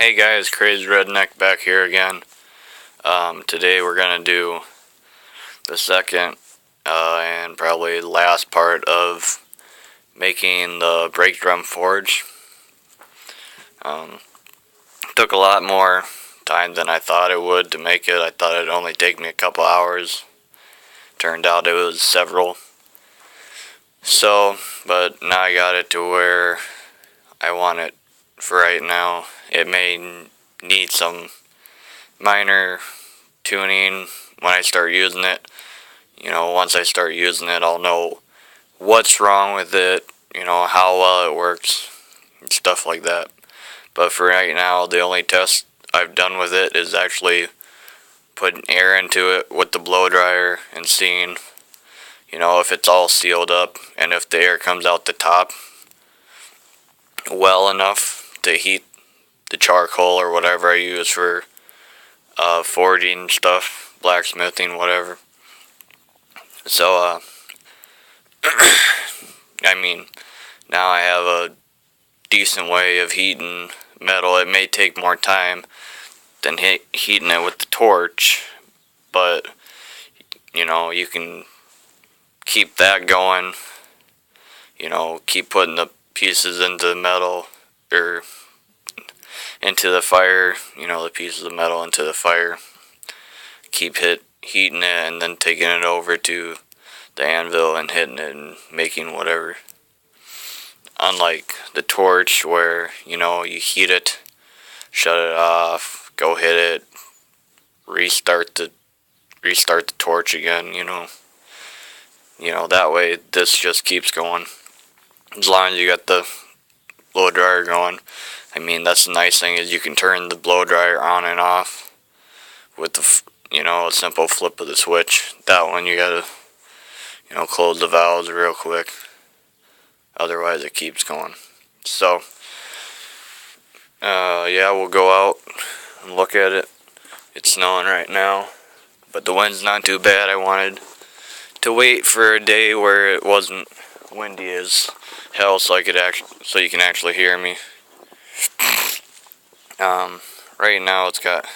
Hey guys, Crazy Redneck back here again. Today we're gonna do the second and probably last part of making the brake drum forge. Took a lot more time than I thought it would to make it. I thought it'd only take me a couple hours. Turned out it was several. But now I got it to where I want it for right now. It may need some minor tuning when I start using it. Once I start using it, I'll know what's wrong with it, how well it works, and stuff like that. But for right now, the only test I've done with it is actually putting air into it with the blow dryer and seeing, if it's all sealed up and if the air comes out the top well enough to heat the charcoal or whatever I use for forging stuff, blacksmithing, whatever. So, now I have a decent way of heating metal. It may take more time than heating it with the torch, but, you can keep that going, keep putting the pieces into the metal, or into the fire, the pieces of metal into the fire, keep heating it, and then taking it over to the anvil and hitting it and making whatever. Unlike the torch where, you heat it, shut it off, go hit it, restart the torch again, that way this just keeps going. As long as you got the blow dryer going. That's the nice thing, is you can turn the blow dryer on and off with a simple flip of the switch. That one you gotta, close the valves real quick. Otherwise it keeps going. So, yeah, we'll go out and look at it. It's snowing right now, but the wind's not too bad. I wanted to wait for a day where it wasn't windy as hell, so you can actually hear me. Right now it's got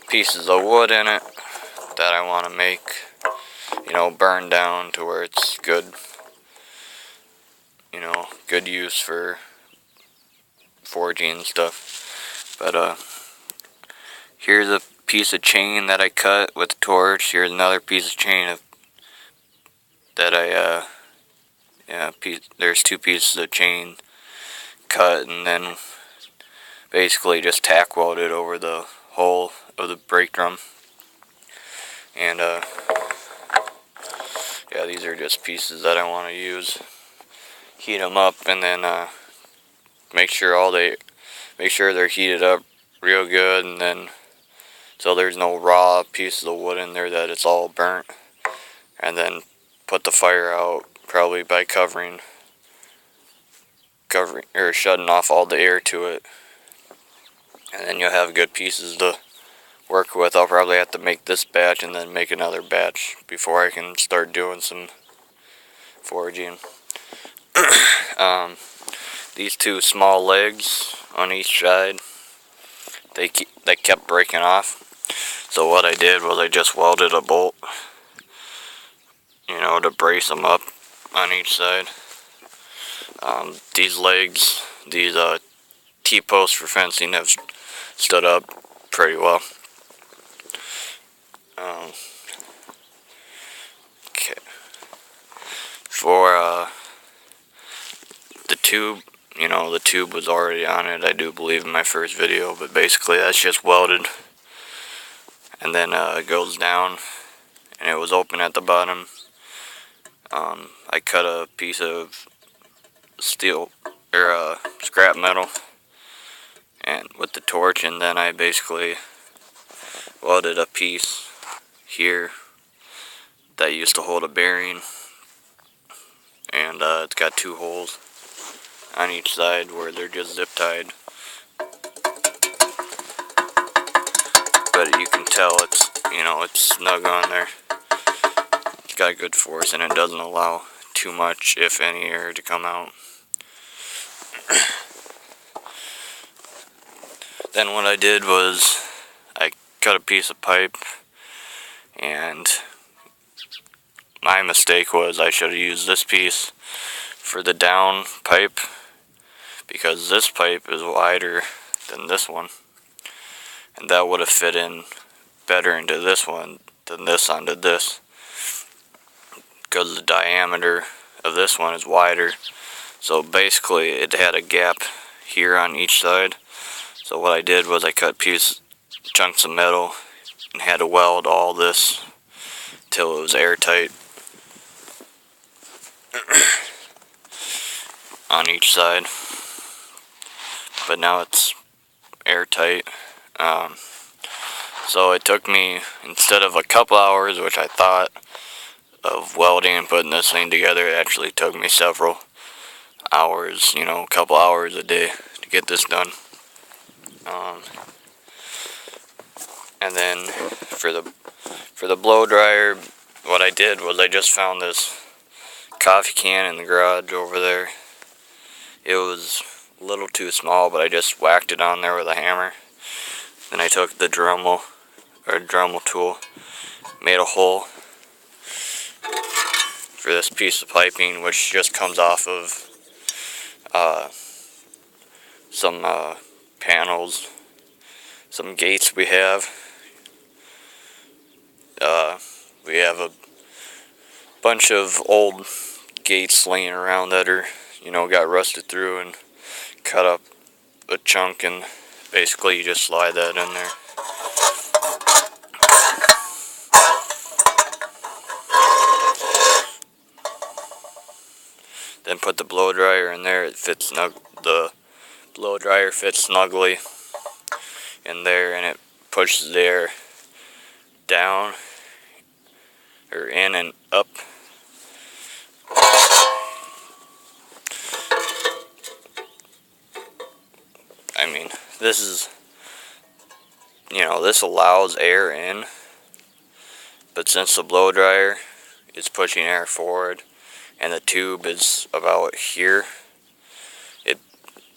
pieces of wood in it that I want to make, burn down to where it's good, good use for forging and stuff. But here's a piece of chain that I cut with the torch. Here's another piece of chain that I there's two pieces of chain cut, and then basically just tack welded over the hole of the brake drum. And yeah, these are just pieces that I want to use. Heat them up, and then make sure they're heated up real good, and then so there's no raw pieces of wood in there, that it's all burnt. And then put the fire out, probably by covering or shutting off all the air to it. And then you'll have good pieces to work with. I'll probably have to make this batch and then make another batch before I can start doing some forging. These two small legs on each side, they kept breaking off. So what I did was I just welded a bolt, to brace them up on each side. These legs, these T-posts for fencing, have stood up pretty well. Okay. For the tube, the tube was already on it, I do believe, in my first video, but basically that's just welded. And then it goes down, and it was open at the bottom. I cut a piece of steel, or scrap metal, and with the torch, and then I basically welded a piece here that used to hold a bearing, and it's got two holes on each side where they're just zip tied. But you can tell it's snug on there. It's got good force, and it doesn't allow too much, if any, air to come out. Then what I did was I cut a piece of pipe, and my mistake was I should have used this piece for the down pipe, because this pipe is wider than this one, and that would have fit in better into this one than this onto this, because the diameter of this one is wider. So basically it had a gap here on each side. So what I did was I cut chunks of metal and had to weld all this till it was airtight on each side. But now it's airtight. So it took me, instead of a couple hours, which I thought, of welding and putting this thing together, it actually took me several hours, a couple hours a day to get this done. And then for the blow dryer, what I did was I just found this coffee can in the garage over there. It was a little too small, but I just whacked it on there with a hammer. Then I took the Dremel tool, made a hole for this piece of piping, which just comes off of some panels, some gates we have. We have a bunch of old gates laying around that are, got rusted through and cut up a chunk, and basically you just slide that in there. Then put the blow dryer in there. The blow dryer fits snugly in there, and it pushes the air down or in and up. I mean, this allows air in, but since the blow dryer is pushing air forward and the tube is about here,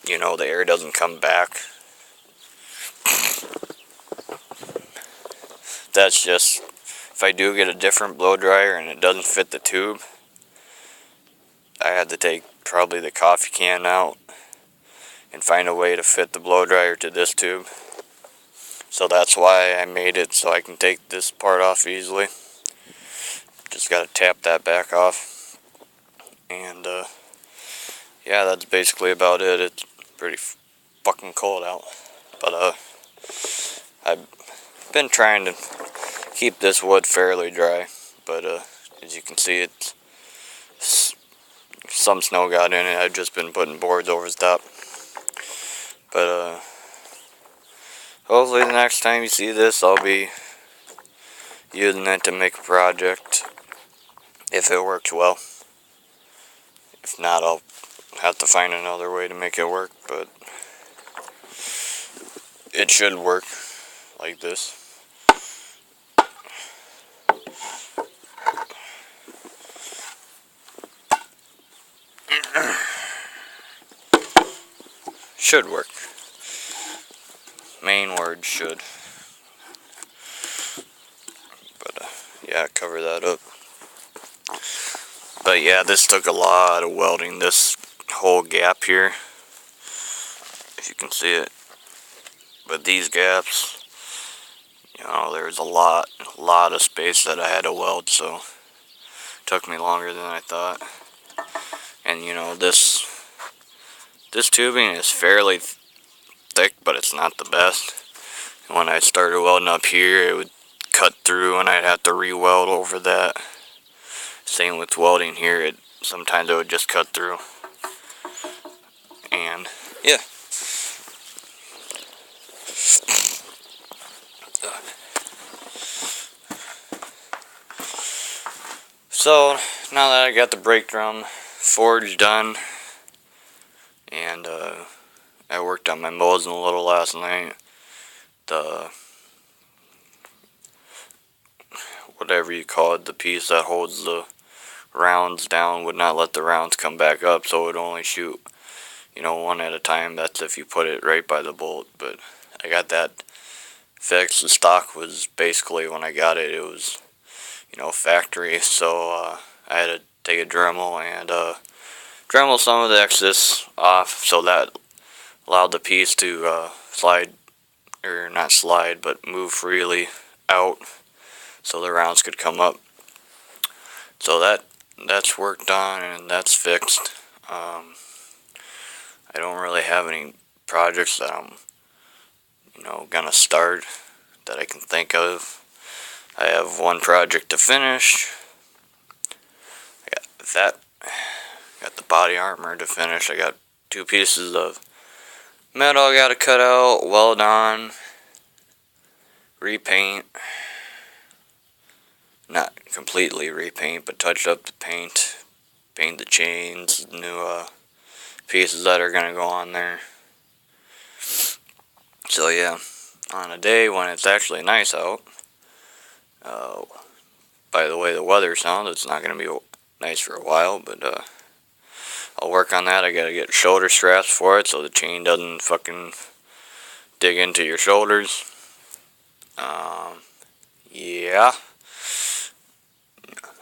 the air doesn't come back. That's just, if I do get a different blow dryer and it doesn't fit the tube, I had to take probably the coffee can out and find a way to fit the blow dryer to this tube. So that's why I made it so I can take this part off easily. Just gotta tap that back off. And yeah, that's basically about it. It's pretty fucking cold out. But I've been trying to keep this wood fairly dry. But as you can see, some snow got in it. I've just been putting boards over the top. But hopefully the next time you see this, I'll be using it to make a project, if it works well. If not, I'll have to find another way to make it work, but it should work like this. Should work. Main word, should. But yeah, cover that up. But yeah, this took a lot of welding, this whole gap here, if you can see it. But these gaps, there's a lot of space that I had to weld, so it took me longer than I thought. And this tubing is fairly thick, but it's not the best. And when I started welding up here, it would cut through and I'd have to re-weld over that. Same with welding here, sometimes it would just cut through. And yeah. So now that I got the brake drum forge done, and I worked on my Mosin a little last night, the whatever you call it, the piece that holds the rounds down would not let the rounds come back up, so it would only shoot one at a time. That's if you put it right by the bolt. But I got that fixed. The stock was basically, when I got it, it was, factory. So I had to take a Dremel and Dremel some of the excess off, so that allowed the piece to slide, or not slide, but move freely out, so the rounds could come up. So that's worked on and that's fixed. I don't really have any projects that I'm, gonna start that I can think of. I have one project to finish. I got that. Got the body armor to finish. I got 2 pieces of metal I gotta cut out, weld on, repaint. Not completely repaint, but touch up the paint. Paint the chains, new pieces that are gonna go on there. So yeah, on a day when it's actually nice out, by the way the weather sounds, it's not gonna be nice for a while, but I'll work on that. I gotta get shoulder straps for it so the chain doesn't fucking dig into your shoulders. Yeah,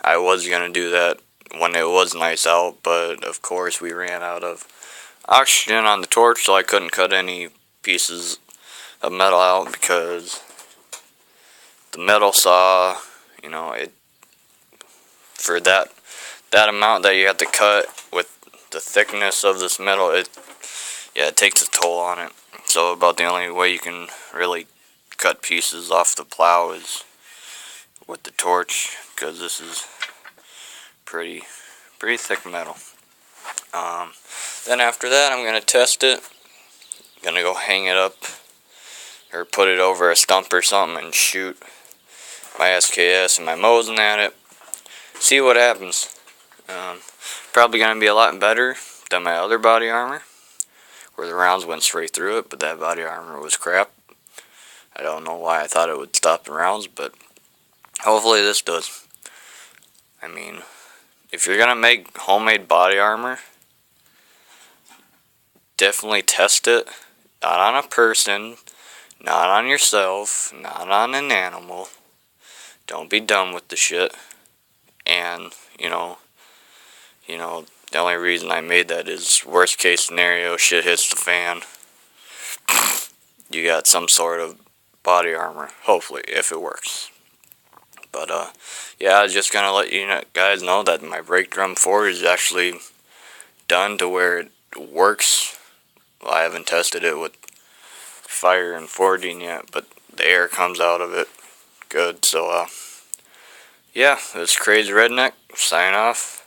I was gonna do that when it was nice out, but of course we ran out of oxygen on the torch, so I couldn't cut any pieces of metal out because the metal saw, it, for that amount that you have to cut with the thickness of this metal, it takes a toll on it. So about the only way you can really cut pieces off the plow is with the torch, because this is pretty thick metal. Then after that, I'm gonna test it. Gonna go hang it up or put it over a stump or something and shoot my SKS and my Mosin at it. See what happens. Probably gonna be a lot better than my other body armor, where the rounds went straight through it, but that body armor was crap. I don't know why I thought it would stop the rounds, but hopefully this does. I mean, if you're gonna make homemade body armor, definitely test it. Not on a person, not on yourself, not on an animal. Don't be dumb with the shit. And, the only reason I made that is worst case scenario, shit hits the fan. You got some sort of body armor, hopefully, if it works. But, yeah, I was just gonna let you guys know that my brake drum forward is actually done to where it works. Well, I haven't tested it with fire and forging yet, but the air comes out of it good. So, yeah, this Crazy Redneck, sign off.